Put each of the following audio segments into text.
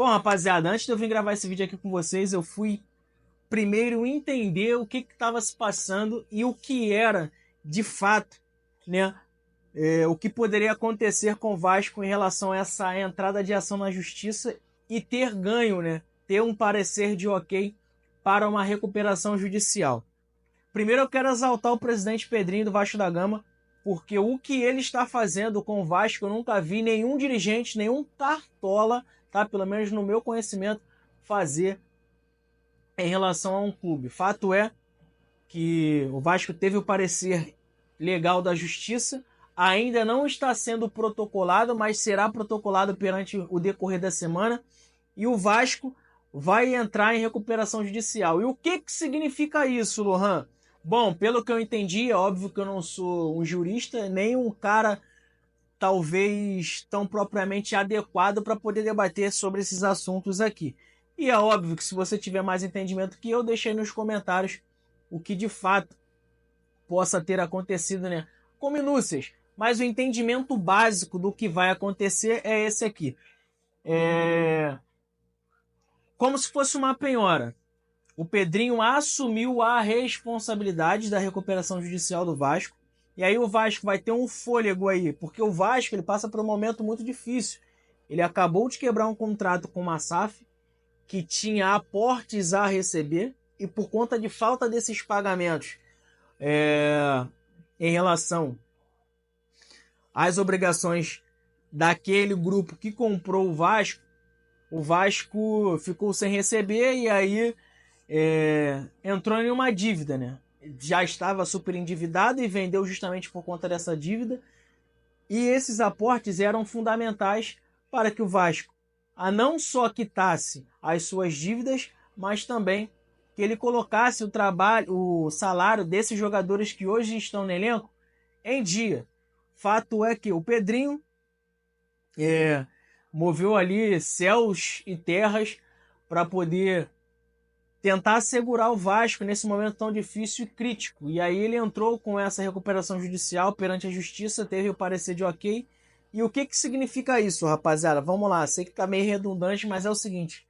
Bom, rapaziada, antes de eu vir gravar esse vídeo aqui com vocês, eu fui primeiro entender o que estava se passando e o que era, de fato, né, o que poderia acontecer com o Vasco em relação a essa entrada de ação na justiça e ter ganho, né, ter um parecer de ok para uma recuperação judicial. Primeiro eu quero exaltar o presidente Pedrinho do Vasco da Gama, porque o que ele está fazendo com o Vasco eu nunca vi nenhum dirigente, nenhum cartola, tá, pelo menos no meu conhecimento, fazer em relação a um clube. Fato é que o Vasco teve o parecer legal da justiça, ainda não está sendo protocolado, mas será protocolado perante o decorrer da semana, e o Vasco vai entrar em recuperação judicial. E o que significa isso, Lohan? Bom, pelo que eu entendi, é óbvio que eu não sou um jurista, nem um cara talvez tão propriamente adequado para poder debater sobre esses assuntos aqui. E é óbvio que se você tiver mais entendimento que eu, deixei nos comentários o que de fato possa ter acontecido, né? Com minúcias, mas o entendimento básico do que vai acontecer é esse aqui. Como se fosse uma penhora. O Pedrinho assumiu a responsabilidade da recuperação judicial do Vasco. E aí o Vasco vai ter um fôlego aí, porque o Vasco ele passa por um momento muito difícil. Ele acabou de quebrar um contrato com uma SAF que tinha aportes a receber, e por conta de falta desses pagamentos em relação às obrigações daquele grupo que comprou o Vasco ficou sem receber e aí entrou em uma dívida, né? Já estava super endividado e vendeu justamente por conta dessa dívida. E esses aportes eram fundamentais para que o Vasco não só quitasse as suas dívidas, mas também que ele colocasse o salário desses jogadores que hoje estão no elenco em dia. Fato é que o Pedrinho moveu ali céus e terras para poder tentar assegurar o Vasco nesse momento tão difícil e crítico. E aí ele entrou com essa recuperação judicial perante a justiça, teve o parecer de ok. E o que significa isso, rapaziada? Vamos lá, sei que tá meio redundante, mas é o seguinte.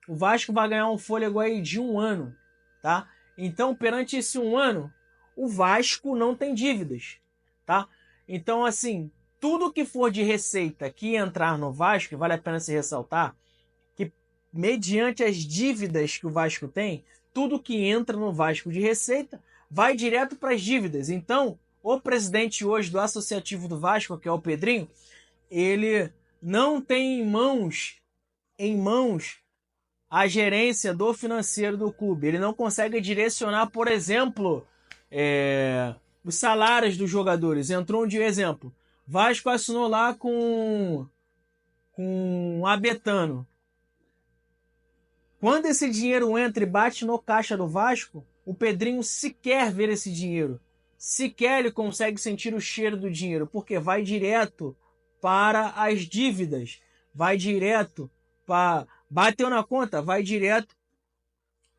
O Vasco vai ganhar um fôlego aí de 1 ano, tá? Então, perante esse 1 ano, o Vasco não tem dívidas, tá? Então, assim, tudo que for de receita que entrar no Vasco, vale a pena se ressaltar, mediante as dívidas que o Vasco tem, tudo que entra no Vasco de receita vai direto para as dívidas. Então, o presidente hoje do Associativo do Vasco, que é o Pedrinho, ele não tem em mãos a gerência do financeiro do clube. Ele não consegue direcionar, por exemplo, os salários dos jogadores. Entrou de exemplo. Vasco assinou lá com Abetano. Quando esse dinheiro entra e bate no caixa do Vasco, o Pedrinho sequer vê esse dinheiro. Sequer ele consegue sentir o cheiro do dinheiro, porque vai direto para as dívidas. Vai direto para... Bateu na conta, vai direto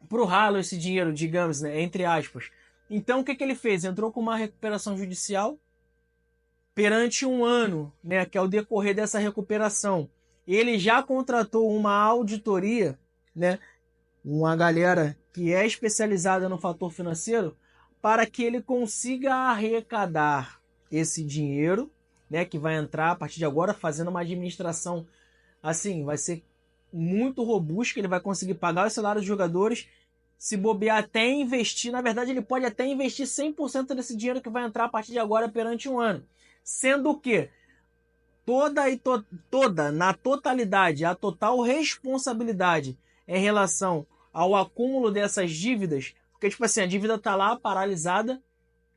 para o ralo esse dinheiro, digamos, né, entre aspas. Então o que ele fez? Entrou com uma recuperação judicial perante 1 ano, né, que é o decorrer dessa recuperação. Ele já contratou uma auditoria, né, uma galera que é especializada no fator financeiro, para que ele consiga arrecadar esse dinheiro, né, que vai entrar a partir de agora, fazendo uma administração assim, vai ser muito robusta, que ele vai conseguir pagar os salários dos jogadores, se bobear até investir, na verdade ele pode até investir 100% desse dinheiro que vai entrar a partir de agora perante 1 ano, sendo que toda, na totalidade, a total responsabilidade em relação ao acúmulo dessas dívidas, porque, tipo assim, a dívida tá lá paralisada,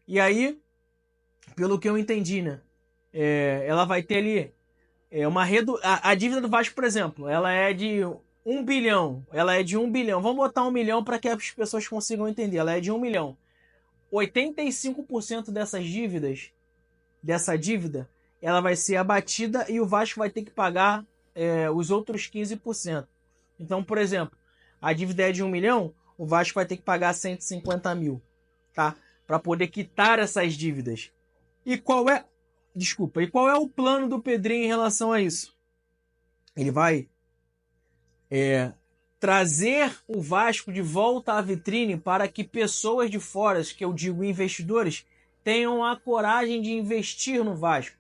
e aí, pelo que eu entendi, né, ela vai ter ali a dívida do Vasco, por exemplo, ela é de 1 bilhão, vamos botar 1 milhão para que as pessoas consigam entender, ela é de 1 milhão, 85% dessa dívida, ela vai ser abatida e o Vasco vai ter que pagar os outros 15%. Então, por exemplo, a dívida é de 1 milhão, o Vasco vai ter que pagar 150 mil, tá? Para poder quitar essas dívidas. E qual é o plano do Pedrinho em relação a isso? Ele vai trazer o Vasco de volta à vitrine para que pessoas de fora, que eu digo investidores, tenham a coragem de investir no Vasco.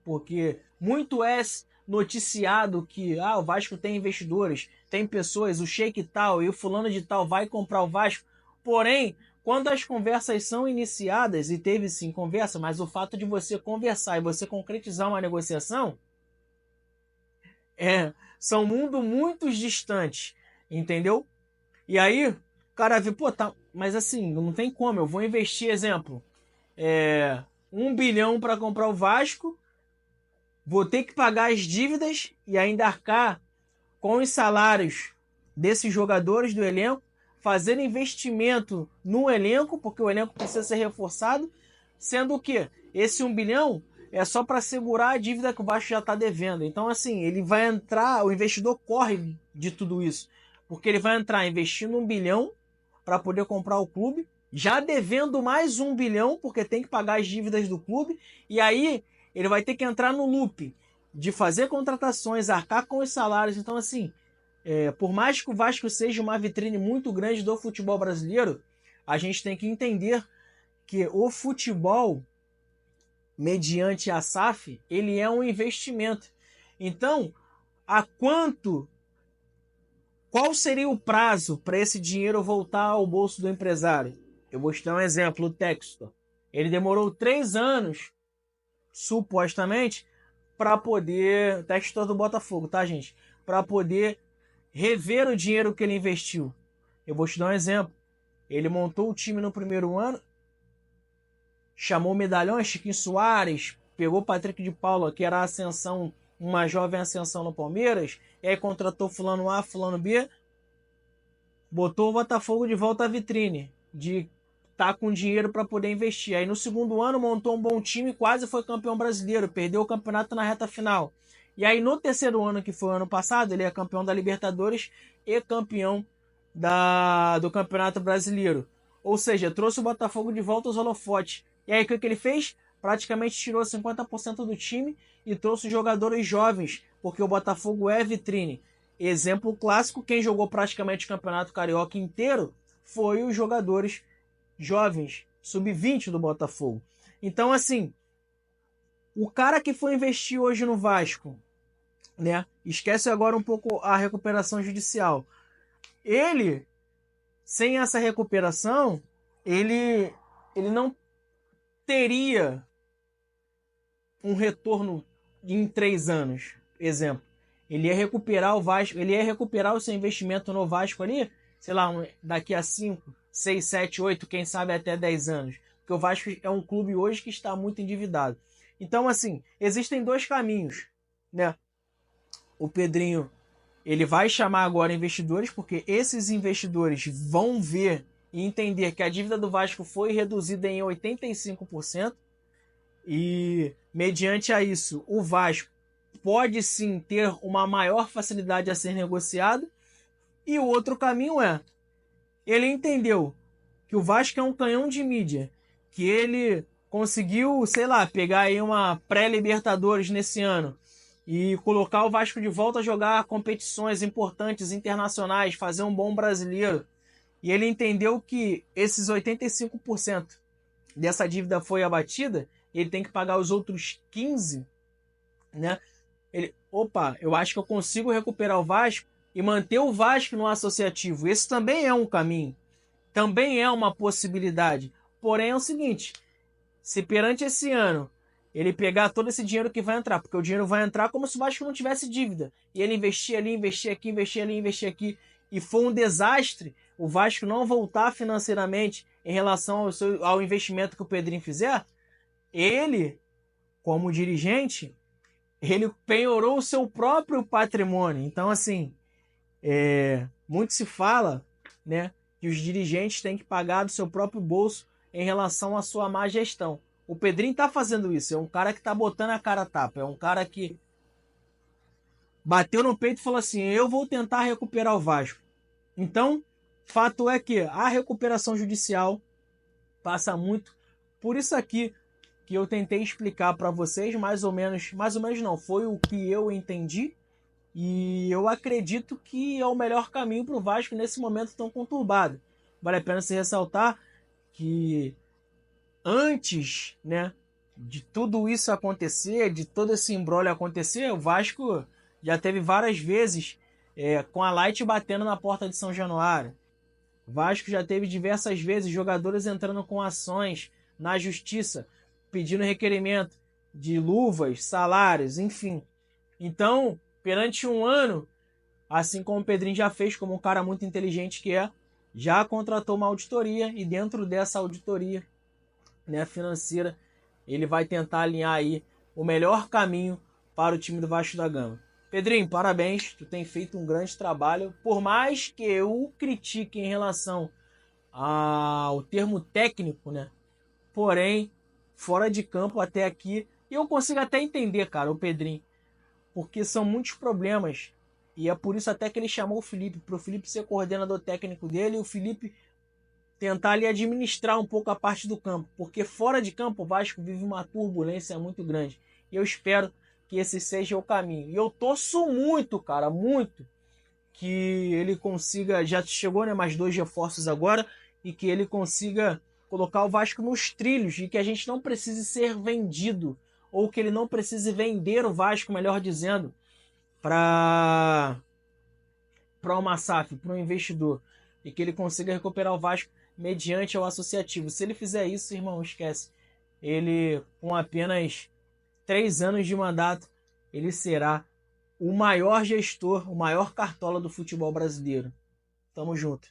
Porque muito é noticiado que o Vasco tem investidores, tem pessoas, o Sheik tal e o fulano de tal vai comprar o Vasco. Porém, quando as conversas são iniciadas, e teve sim conversa, mas o fato de você conversar e você concretizar uma negociação são mundos muito distantes, entendeu? E aí, o cara vê, pô, tá, mas assim, não tem como, eu vou investir, exemplo, 1 bilhão para comprar o Vasco, vou ter que pagar as dívidas e ainda arcar com os salários desses jogadores do elenco, fazer investimento no elenco, porque o elenco precisa ser reforçado, sendo que esse 1 bilhão é só para segurar a dívida que o Vasco já está devendo. Então, assim, ele vai entrar, o investidor corre de tudo isso, porque ele vai entrar investindo 1 bilhão para poder comprar o clube, já devendo mais 1 bilhão, porque tem que pagar as dívidas do clube, e aí ele vai ter que entrar no loop de fazer contratações, arcar com os salários. Então, assim, por mais que o Vasco seja uma vitrine muito grande do futebol brasileiro, a gente tem que entender que o futebol, mediante a SAF, ele é um investimento. Então, qual seria o prazo para esse dinheiro voltar ao bolso do empresário? Eu vou te dar um exemplo, o Textor. Ele demorou 3 anos, supostamente, para poder... Textor do Botafogo, tá, gente? Para poder rever o dinheiro que ele investiu. Eu vou te dar um exemplo. Ele montou o time no primeiro ano, chamou medalhões, Chiquinho Soares, pegou Patrick de Paula, que era a ascensão, uma jovem ascensão no Palmeiras, e aí contratou fulano A, fulano B, botou o Botafogo de volta à vitrine, de estar com dinheiro para poder investir. Aí no segundo ano montou um bom time, quase foi campeão brasileiro, perdeu o campeonato na reta final. E aí no terceiro ano, que foi o ano passado, ele é campeão da Libertadores e campeão do Campeonato Brasileiro. Ou seja, trouxe o Botafogo de volta aos holofotes. E aí o que ele fez? Praticamente tirou 50% do time e trouxe jogadores jovens, porque o Botafogo é vitrine. Exemplo clássico, quem jogou praticamente o Campeonato Carioca inteiro foi os jogadores jovens, sub-20 do Botafogo. Então, assim, o cara que foi investir hoje no Vasco, né? Esquece agora um pouco a recuperação judicial. Ele, sem essa recuperação, ele não teria um retorno em 3 anos. Exemplo, ele ia recuperar o Vasco, ele ia recuperar o seu investimento no Vasco ali, sei lá, daqui a 5, 6, 7, 8, quem sabe até 10 anos. Porque o Vasco é um clube hoje que está muito endividado. Então, assim, existem 2 caminhos, né? O Pedrinho, ele vai chamar agora investidores, porque esses investidores vão ver e entender que a dívida do Vasco foi reduzida em 85%, e mediante a isso, o Vasco pode sim ter uma maior facilidade a ser negociado. E o outro caminho ele entendeu que o Vasco é um canhão de mídia, que ele conseguiu, sei lá, pegar aí uma pré-Libertadores nesse ano e colocar o Vasco de volta a jogar competições importantes internacionais, fazer um bom brasileiro. E ele entendeu que esses 85% dessa dívida foi abatida, ele tem que pagar os outros 15%, né? Eu acho que eu consigo recuperar o Vasco e manter o Vasco no associativo. Esse também é um caminho, também é uma possibilidade. Porém é o seguinte, se perante esse ano ele pegar todo esse dinheiro que vai entrar, porque o dinheiro vai entrar como se o Vasco não tivesse dívida, e ele investir ali, investir aqui, investir ali, investir aqui, e for um desastre, o Vasco não voltar financeiramente em relação ao investimento que o Pedrinho fizer, ele, como dirigente, ele penhorou o seu próprio patrimônio. Então, assim, muito se fala, né, que os dirigentes têm que pagar do seu próprio bolso em relação à sua má gestão. O Pedrinho tá fazendo isso, é um cara que tá botando a cara a tapa, é um cara que bateu no peito e falou assim, eu vou tentar recuperar o Vasco. Então, fato é que a recuperação judicial passa muito por isso aqui que eu tentei explicar para vocês, mais ou menos não, foi o que eu entendi, E eu acredito que é o melhor caminho para o Vasco nesse momento tão conturbado. Vale a pena se ressaltar que antes, né, de tudo isso acontecer, de todo esse imbróglio acontecer, o Vasco já teve várias vezes com a Light batendo na porta de São Januário. O Vasco já teve diversas vezes jogadores entrando com ações na justiça, pedindo requerimento de luvas, salários, enfim. Então, perante um ano, assim como o Pedrinho já fez, como um cara muito inteligente que é, já contratou uma auditoria e dentro dessa auditoria, né, financeira, ele vai tentar alinhar aí o melhor caminho para o time do Vasco da Gama. Pedrinho, parabéns, tu tem feito um grande trabalho. Por mais que eu critique em relação ao termo técnico, né? Porém, fora de campo até aqui, eu consigo até entender, cara, o Pedrinho, porque são muitos problemas. E é por isso até que ele chamou o Felipe, para o Felipe ser coordenador técnico dele e o Felipe tentar ali administrar um pouco a parte do campo, porque fora de campo o Vasco vive uma turbulência muito grande. E eu espero que esse seja o caminho. E eu torço muito, cara, muito, que ele consiga, já chegou, né, mais 2 reforços agora, e que ele consiga colocar o Vasco nos trilhos e que a gente não precise ser vendido, ou que ele não precise vender o Vasco, melhor dizendo, para uma SAF, para um investidor, e que ele consiga recuperar o Vasco mediante o associativo. Se ele fizer isso, irmão, esquece. Ele, com apenas 3 anos de mandato, ele será o maior gestor, o maior cartola do futebol brasileiro. Tamo junto.